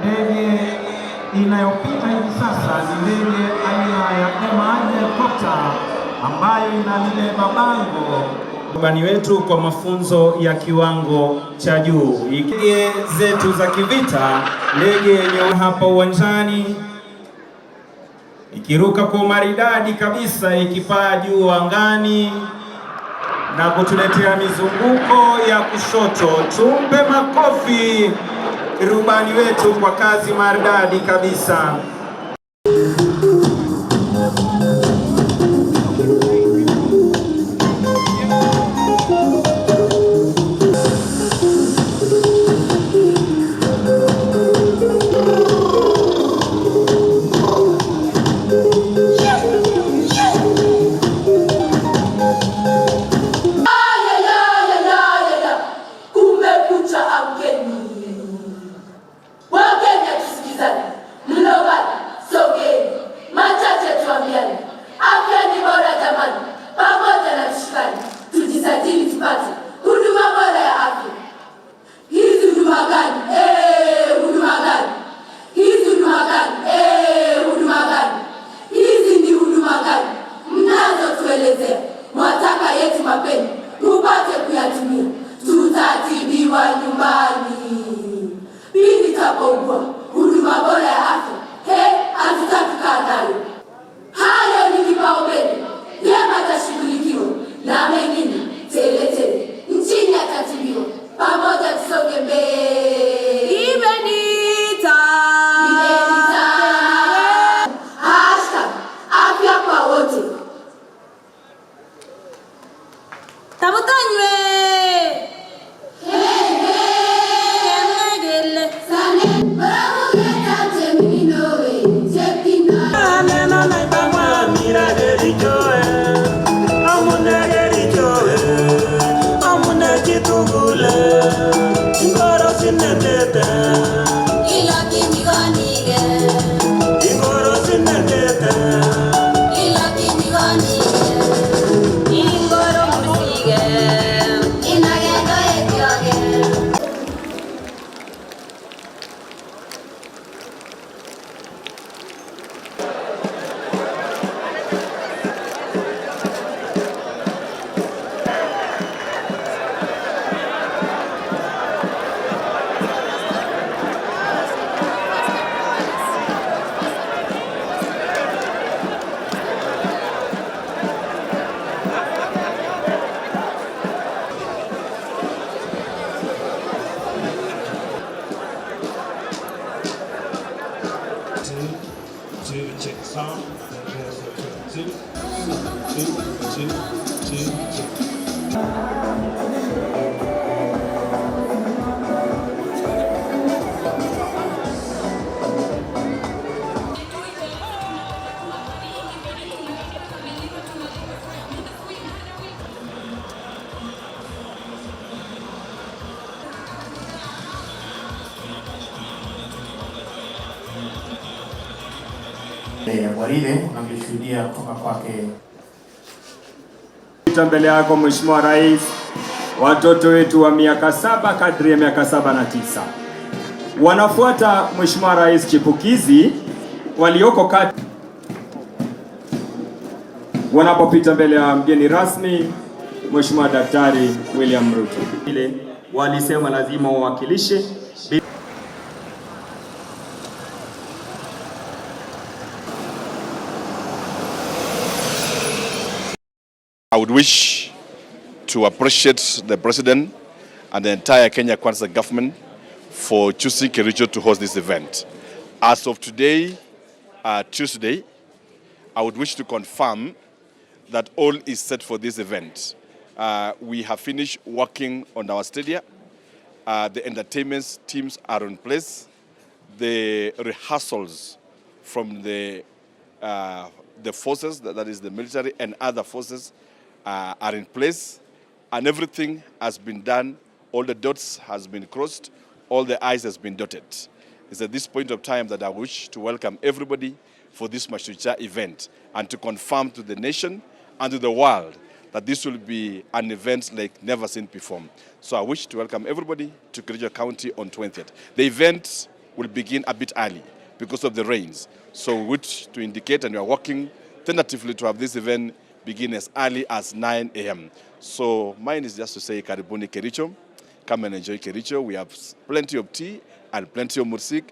Ndege inayopita hivi sasa ni ndege aina ya helicopter ambayo inalibeba bango rubani wetu kwa mafunzo ya kiwango cha juu. Ndege zetu za kivita, ndege yenye hapa uwanjani ikiruka kwa maridadi kabisa, ikipaa juu angani na kutuletea mizunguko ya kushoto. Tumpe makofi rubani wetu kwa kazi maridadi kabisa. Mwataka yetu mapeni tupate kuyatumia, tutatibiwa nyumbani pindi tapougua. Huduma bora ya afya hatutaki kaa nayo. Hayo ni kipaumbele, vyema atashughulikiwa na mengine teletele nchini atatibiwa. Pamoja tusonge mbele. Afya kwa wote. Check sound. Two. Ya gwaride unamlishuhudia kutoka kwake. Mbele yako Mheshimiwa Rais, watoto wetu wa miaka 7 kadri ya miaka 7 na 9 wanafuata Mheshimiwa Rais chipukizi walioko kati wanapopita mbele ya mgeni rasmi Mheshimiwa Daktari William Ruto. Ile walisema lazima wawakilishe. I would wish to appreciate the President and the entire Kenya Kwanza government for choosing Kericho to host this event. As of today, Tuesday, I would wish to confirm that all is set for this event. We have finished working on our stadium. The entertainment teams are in place. The rehearsals from the forces, that is the military and other forces, are in place, and everything has been done. All the dots has been crossed, all the I's has been dotted. It's at this point of time that I wish to welcome everybody for this Mashujaa event and to confirm to the nation and to the world that this will be an event like never seen before. So I wish to welcome everybody to Kericho County on 20th. The event will begin a bit early because of the rains. So we wish to indicate, and we are working tentatively to have this event begin as early as 9 a.m. So mine is just to say, karibuni Kericho. Come and enjoy Kericho. We have plenty of tea and plenty of mursik.